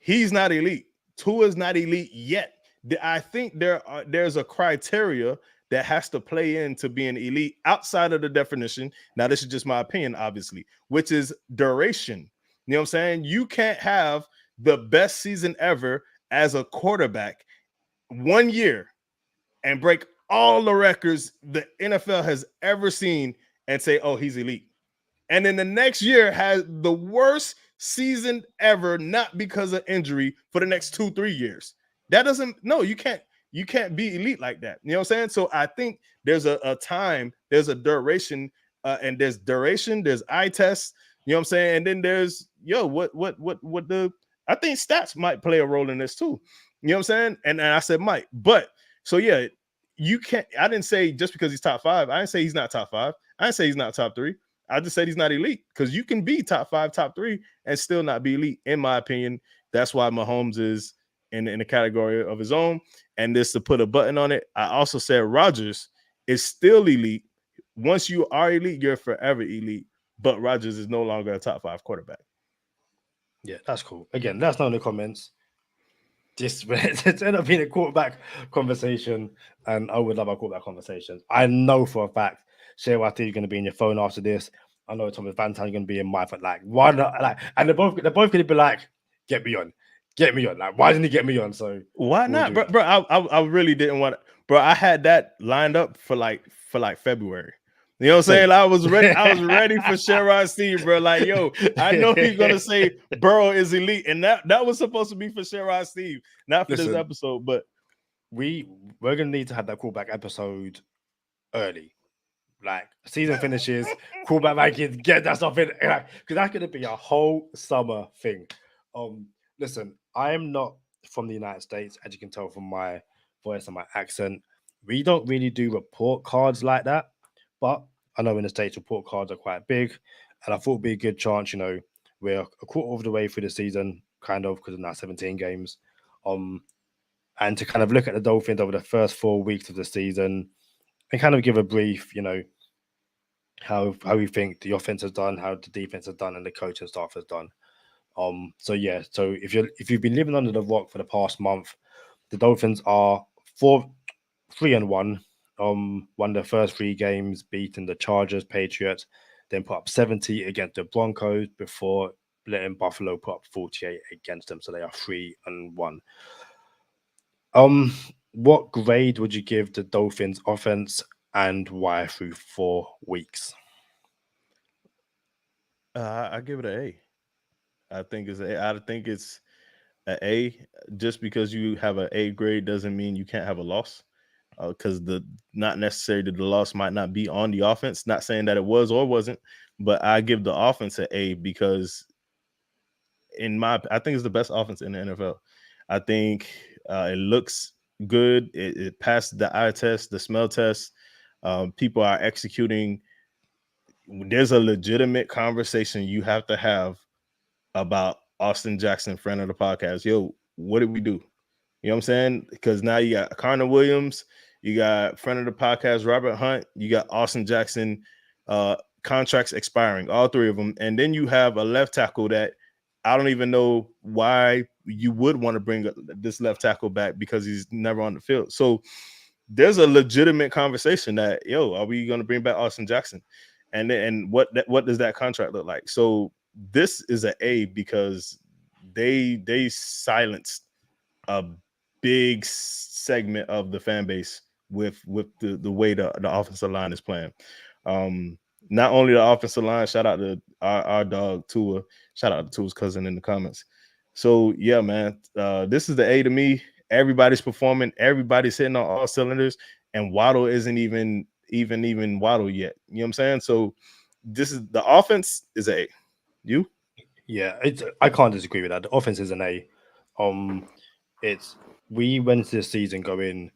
He's not elite. Tua is not elite yet. I think there's a criteria that has to play into being elite outside of the definition. Now, this is just my opinion, obviously, which is duration. You know what I'm saying? You can't have the best season ever as a quarterback 1 year and break all the records the NFL has ever seen and say, oh, he's elite. And then the next year has the worst season ever, not because of injury, for the next 2-3 years. That doesn't, no, you can't be elite like that. You know what I'm saying? So I think there's a time, there's a duration, and there's duration, there's eye tests, you know what I'm saying? And then there's, I think stats might play a role in this too. You know what I'm saying? And I said might, but so yeah, you can't, I didn't say just because he's top five, I didn't say he's not top five. I didn't say he's not top three. I just said he's not elite, because you can be top five, top three, and still not be elite, in my opinion. That's why Mahomes is in a category of his own. And this, to put a button on it, I also said Rodgers is still elite. Once you are elite, you're forever elite. But Rodgers is no longer a top five quarterback. Yeah, that's cool. Again, let us know in the comments. This it's ended up being a quarterback conversation, and I would love our quarterback conversations. I know for a fact Shea is going to be in your phone after this. I know Thomas Valentine is going to be in my phone. Like, why not? Like, and they're both going to be like, get me on. Like, why didn't he get me on? So why not, bro? I really didn't want to, bro. I had that lined up for like February. You know what I'm saying? I was ready for Sherrod Steve, bro. Like, yo, I know he's gonna say Burrow is elite, and that was supposed to be for Sherrod Steve, not for this episode. But we're gonna need to have that callback episode early. Like, season finishes, callback rankings, get that stuff in, because that's gonna be a whole summer thing. Listen, I am not from the United States, as you can tell from my voice and my accent. We don't really do report cards like that, but I know in the States report cards are quite big, and I thought it'd be a good chance. You know, we're a quarter of the way through the season, kind of, because of now 17 games, and to kind of look at the Dolphins over the first 4 weeks of the season and kind of give a brief, you know, how we think the offense has done, how the defense has done, and the coaching staff has done. So if you've been living under the rock for the past month, the Dolphins are 3-1. Won their first 3 games, beating the Chargers, Patriots, then put up 70 against the Broncos before letting Buffalo put up 48 against them. So they are 3-1. What grade would you give the Dolphins offense, and why through 4 weeks? I give it an A. I think it's an A. Just because you have an A grade doesn't mean you can't have a loss. Because not necessarily the loss might not be on the offense. Not saying that it was or wasn't, but I give the offense an A because I think it's the best offense in the NFL. I think it looks good. It passed the eye test, the smell test. People are executing. There's a legitimate conversation you have to have about Austin Jackson, friend of the podcast. Yo, what did we do? You know what I'm saying? Because now you got Connor Williams, you got friend of the podcast, Robert Hunt, you got Austin Jackson, contracts expiring, all 3 of them. And then you have a left tackle that I don't even know why you would want to bring this left tackle back because he's never on the field. So there's a legitimate conversation that, are we going to bring back Austin Jackson? And what does that contract look like? So this is an A because they silenced a big segment of the fan base with the way the offensive line is playing. Not only the offensive line, shout out to our dog Tua, shout out to Tua's cousin in the comments. So yeah, man, this is the A to me. Everybody's performing, everybody's hitting on all cylinders, and Waddle isn't even Waddle yet. You know what I'm saying? So this is the offense is A. You? Yeah, I can't disagree with that. The offense is an A. We went into the season going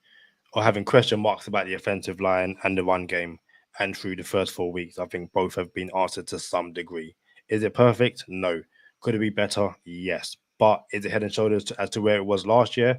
or having question marks about the offensive line and the run game, and through the first 4 weeks, I think both have been answered to some degree. Is it perfect? No. Could it be better? Yes. But is it head and shoulders as to where it was last year?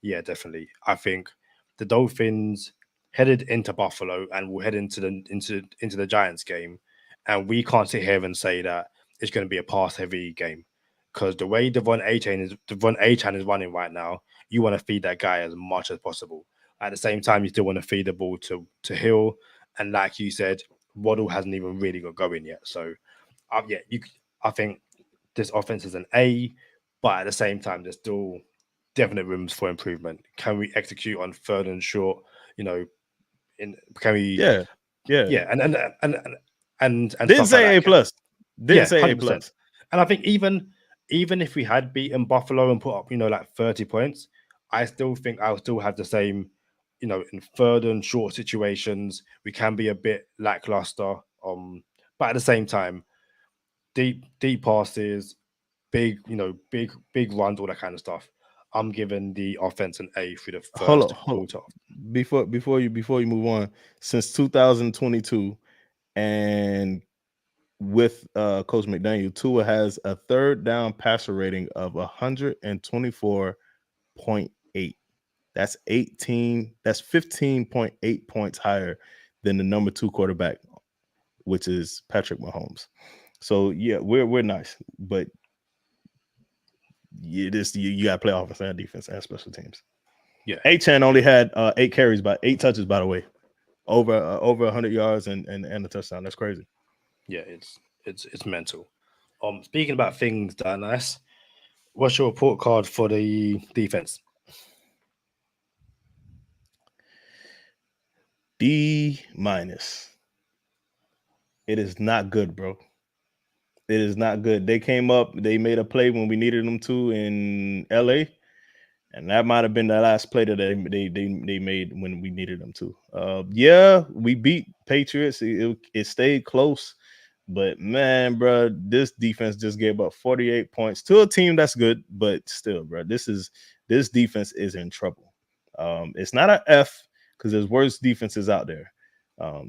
Yeah, definitely. I think the Dolphins headed into Buffalo and will head into the Giants game, and we can't sit here and say that it's going to be a pass-heavy game because the way Devon Achane is running right now, you want to feed that guy as much as possible. At the same time, you still want to feed the ball to Hill, and like you said, Waddle hasn't even really got going yet. So, I think this offense is an A, but at the same time, there's still definite rooms for improvement. Can we execute on third and short? Can we? Yeah. And didn't say A plus. Didn't say 100%. A plus. And I think even if we had beaten Buffalo and put up, like 30 points, I still think I'll still have the same, in third and short situations, we can be a bit lackluster. But at the same time, deep passes, big runs, all that kind of stuff. I'm giving the offense an A through the first quarter. Before you move on, since 2022, and with Coach McDaniel, Tua has a third down passer rating of 124.8. That's 15.8 points higher than the number 2 quarterback, which is Patrick Mahomes. So yeah, we're nice, but you got to play offense and defense and special teams. Yeah, Achane only had 8 carries, by 8 touches, by the way, over 100 yards and a touchdown. That's crazy. Yeah, it's mental. Speaking about things that are nice, what's your report card for the defense? D-. It is not good, bro. It is not good. They came up, they made a play when we needed them to in LA, and that might have been the last play that they made when we needed them to. Yeah, we beat Patriots. It stayed close, but man, bro, this defense just gave up 48 points to a team that's good, but still, bro, this defense is in trouble. It's not an F because there's worse defenses out there.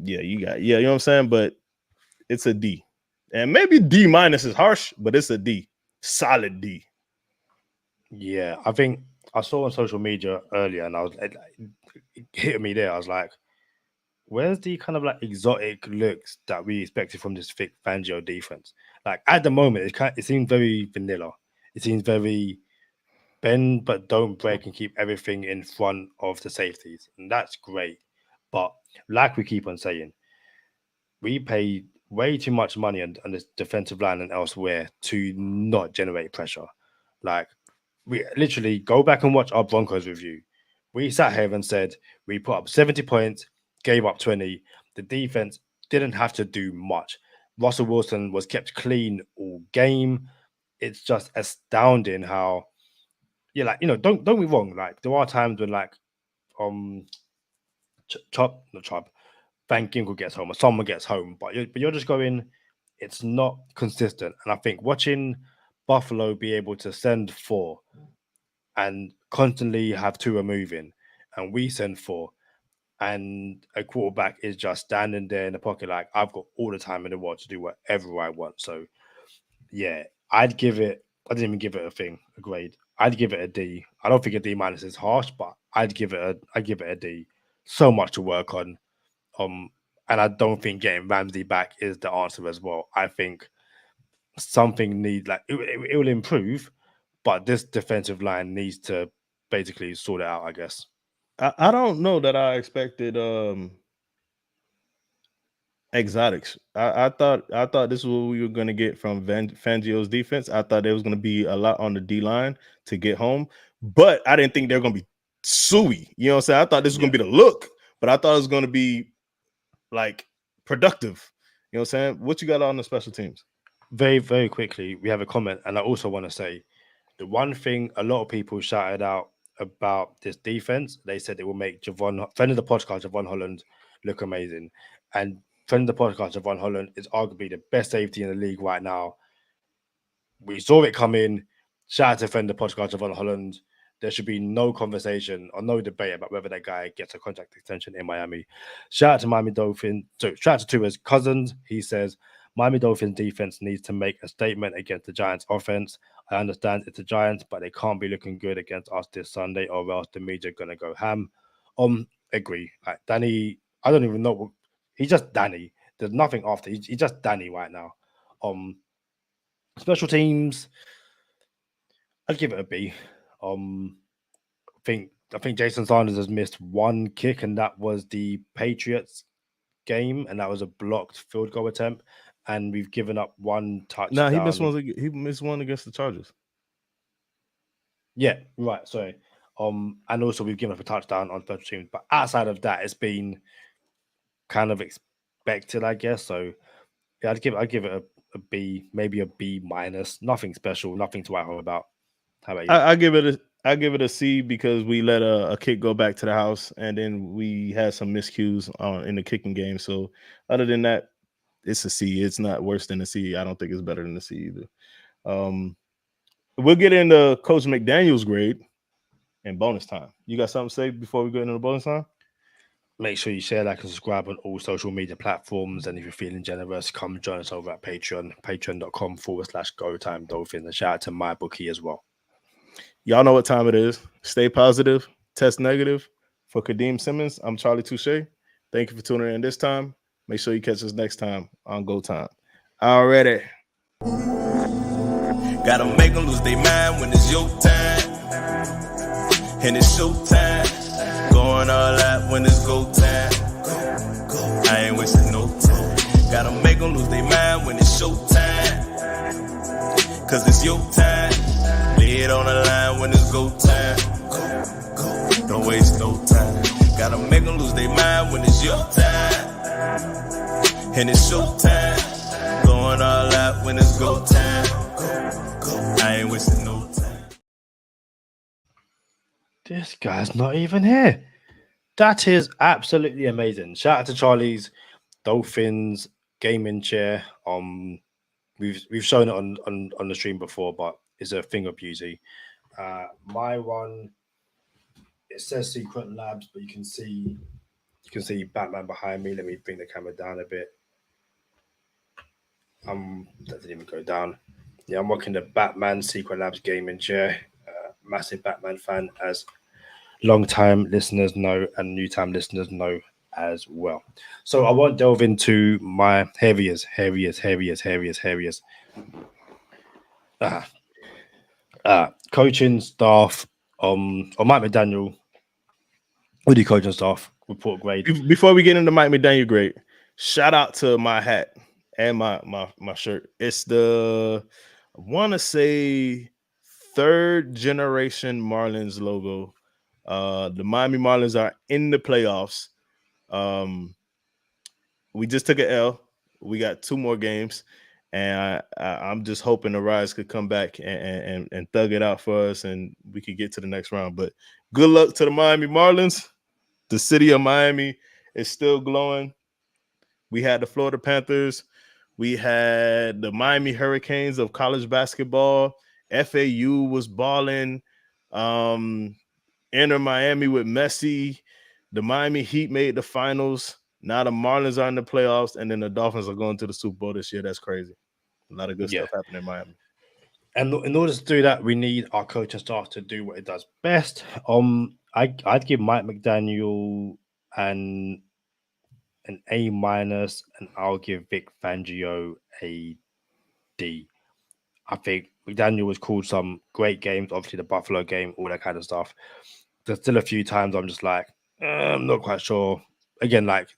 You know what I'm saying, but it's a D. And maybe D- is harsh, but it's a D. Solid D. Yeah, I think I saw on social media earlier, and it hit me there. I was like, where's the kind of like exotic looks that we expected from this Vic Fangio defense? Like at the moment, it seems very vanilla. It seems very bend but don't break and keep everything in front of the safeties. And that's great. But like we keep on saying, we pay way too much money on this defensive line and elsewhere to not generate pressure. Like, we literally go back and watch our Broncos review. We sat here and said we put up 70 points, gave up 20. The defense didn't have to do much. Russell Wilson was kept clean all game. It's just astounding how, don't be wrong. Like, there are times when Van Ginkel gets home or someone gets home, but you're just going, it's not consistent. And I think watching Buffalo be able to send 4 and constantly have 2 moving, and we send 4, and a quarterback is just standing there in the pocket like, I've got all the time in the world to do whatever I want. So yeah, I didn't even give it a grade. I'd give it a D. I don't think a D- is harsh, but I'd give it a D. So much to work on. And I don't think getting Ramsey back is the answer as well. I think something needs, it will improve, but this defensive line needs to basically sort it out, I guess. I don't know that I expected exotics. I thought this is what we were going to get from Fangio's defense. I thought there was going to be a lot on the D line to get home, but I didn't think they were going to be suey. You know what I'm saying? I thought this was going to be the look, but I thought it was going to be like productive. You know what I'm saying? What you got on the special teams? Very, very quickly, we have a comment, and I also want to say the one thing a lot of people shouted out about this defense, they said it will make friend of the podcast, Javon Holland, look amazing. And friend of the podcast, Javon Holland, is arguably the best safety in the league right now. We saw it come in. Shout out to friend of the podcast, Javon Holland. There should be no conversation or no debate about whether that guy gets a contract extension in Miami. Shout out to Miami Dolphins. So shout out to Tua's cousins. He says, Miami Dolphins defense needs to make a statement against the Giants offense. I understand it's the Giants, but they can't be looking good against us this Sunday, or else the media are gonna go ham. Agree. Like, Danny, I don't even know. He's just Danny. There's nothing after. He's just Danny right now. Special teams, I'd give it a B. I think Jason Sanders has missed one kick, and that was the Patriots game, and that was a blocked field goal attempt. And we've given up one touchdown. No, he missed one. He missed one against the Chargers. Yeah, right. Sorry. And also we've given up a touchdown on special teams, but outside of that, it's been kind of expected, I guess. So yeah, I'd give it a B, maybe a B minus. Nothing special, nothing to write home about. How about you? I give it a C because we let a kick go back to the house, and then we had some miscues in the kicking game. So other than that, it's a C. It's not worse than a C. I don't think it's better than a C either. We'll get into Coach McDaniel's grade in bonus time. You got something to say before we go into the bonus time? Make sure you share, like, and subscribe on all social media platforms. And if you're feeling generous, come join us over at Patreon, patreon.com/GoTimeDolphins. And shout out to my bookie as well. Y'all know what time it is. Stay positive, test negative. For Kadeem Simmons, I'm Charlie Touche. Thank you for tuning in this time. Make sure you catch us next time on Go Time. Already. Gotta make them lose their mind when it's your time. And it's showtime. Going all out when it's go time. I ain't wasting no time. Gotta make them lose their mind when it's showtime. Cause it's your time. Lay it on the line when it's go time. Don't waste no time. Gotta make them lose their mind when it's your time. And it's showtime. Going all out when it's go time. I ain't wasting no time. This guy's not even here. That is absolutely amazing. Shout out to Charlie's Dolphins gaming chair. We've shown it on the stream before, but it's a thing of beauty. My one, it says Secret Labs, but you can see Batman behind me. Let me bring the camera down a bit. That didn't even go down. Yeah, I'm rocking the Batman Secret Labs gaming chair. Massive Batman fan, as long-time listeners know and new-time listeners know as well. So I won't delve into my heaviest. Coaching staff, or Mike McDaniel, with the coaching staff report grade. Before we get into Mike McDaniel grade, shout out to my hat and my shirt. It's the, I want to say, third generation Marlins logo. The Miami Marlins are in the playoffs. We just took an L. We got 2 more games, and I'm just hoping the Rise could come back and thug it out for us, and we could get to the next round. But good luck to the Miami Marlins. The city of Miami is still glowing. We had the Florida Panthers. We had the Miami Hurricanes of college basketball. FAU was balling. Enter Miami with Messi. The Miami Heat made the finals. Now the Marlins are in the playoffs, and then the Dolphins are going to the Super Bowl this year. That's crazy. A lot of good stuff happening in Miami. And in order to do that, we need our coaching staff to do what it does best. I'd give Mike McDaniel an A-, and I'll give Vic Fangio a D. I think McDaniel was called some great games, obviously the Buffalo game, all that kind of stuff. There's still a few times I'm just like, I'm not quite sure. Again, like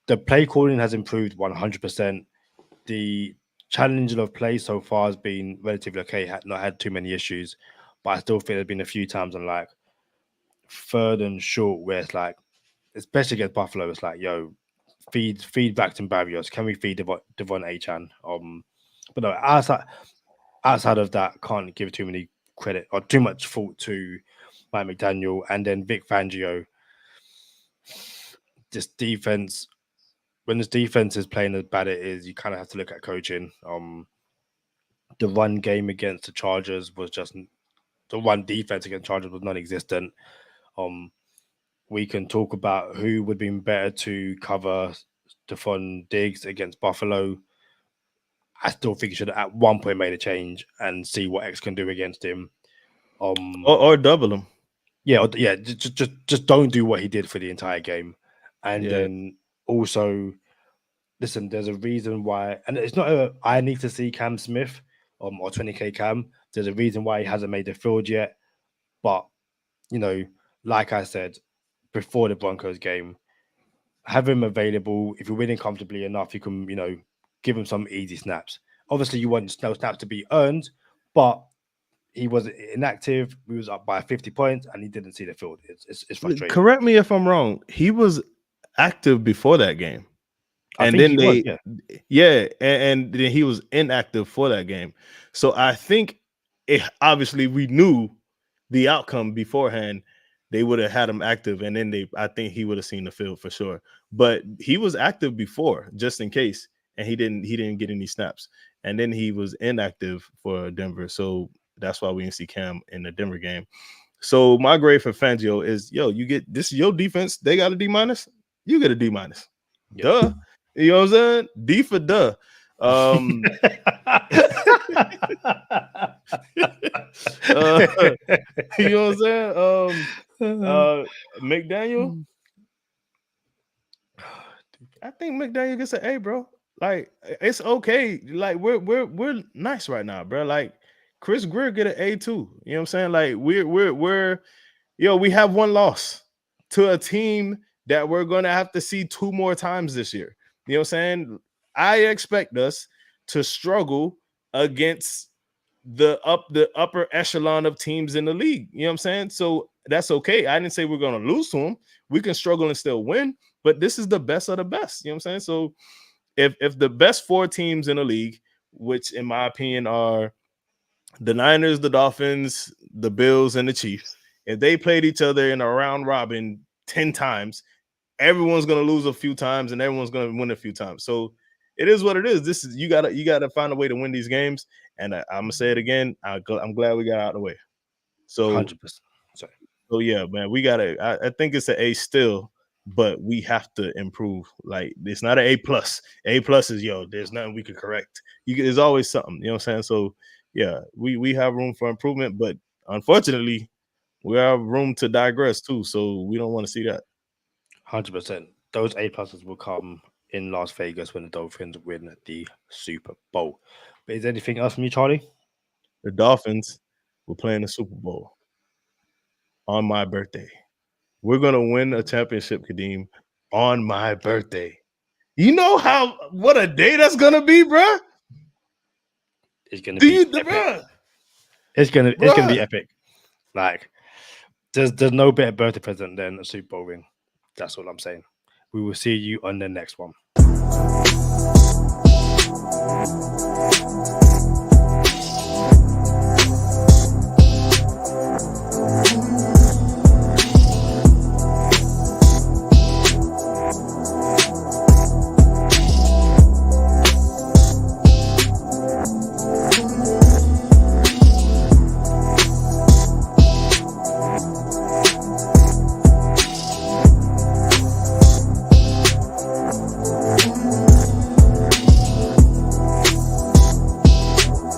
the play calling has improved 100%. The challenging of play so far has been relatively okay. Not had too many issues, but I still think there's been a few times I'm like third and short where it's like, especially against Buffalo, it's like, yo, feed back to Barrios. Can we feed Devon Achan? But no, outside of that, can't give too many credit or too much fault to Mike McDaniel and then Vic Fangio. This defense, when this defense is playing as bad it is, you kind of have to look at coaching. The run game against the Chargers was just the run defense against Chargers was non-existent. We can talk about who would be better to cover Stephon Diggs against Buffalo. I still think you should have at one point made a change and see what X can do against him. Or double him. Yeah, just don't do what he did for the entire game. And then also, listen, there's a reason why, and it's not I need to see Cam Smith or 20K Cam. There's a reason why he hasn't made the field yet. But, you know, like I said, before the Broncos game, have him available. If you're winning comfortably enough, you can, you know, give him some easy snaps. Obviously, you want those snaps to be earned, but he was inactive. We was up by 50 points, and he didn't see the field. It's frustrating. Correct me if I'm wrong. He was active before that game, and then and then he was inactive for that game. So I think obviously we knew the outcome beforehand. They would have had him active, and then I think he would have seen the field for sure. But he was active before, just in case, and he didn't get any snaps. And then he was inactive for Denver, so that's why we didn't see Cam in the Denver game. So my grade for Fangio is, you get this is your defense. They got a D-, you get a D-. Duh. You know what I'm saying? D for duh. You know what I'm saying? McDaniel. I think McDaniel gets an A, bro. Like, it's okay. Like, we're nice right now, bro. Like, Chris Greer get an A too. You know what I'm saying? Like, we're we have one loss to a team that we're gonna have to see 2 more times this year. You know what I'm saying? I expect us to struggle against the upper echelon of teams in the league. You know what I'm saying? So that's okay. I didn't say we're gonna lose to them. We can struggle and still win, but this is the best of the best. You know what I'm saying? So if the best 4 teams in the league, which in my opinion are the Niners, the Dolphins, the Bills, and the Chiefs, if they played each other in a round robin 10 times, everyone's going to lose a few times and everyone's going to win a few times. So it is what it is. This is you got to find a way to win these games. And I'm going to say it again. I'm glad we got out of the way. So 100%. Sorry. So yeah, man, we got to I think it's an A still, but we have to improve. Like, it's not an A+. A+ is, there's nothing we can correct. There's always something, you know what I'm saying? So yeah, we have room for improvement, but unfortunately, we have room to digress too. So we don't want to see that. 100%. Those A+ will come in Las Vegas when the Dolphins win the Super Bowl. But is there anything else from you, Charlie? The Dolphins will play in the Super Bowl on my birthday. We're gonna win a championship, Kadeem, on my birthday. You know what a day that's gonna be, bro? It's gonna be epic. Bruh? It's gonna be epic. Like, there's no better birthday present than a Super Bowl ring. That's all I'm saying. We will see you on the next one.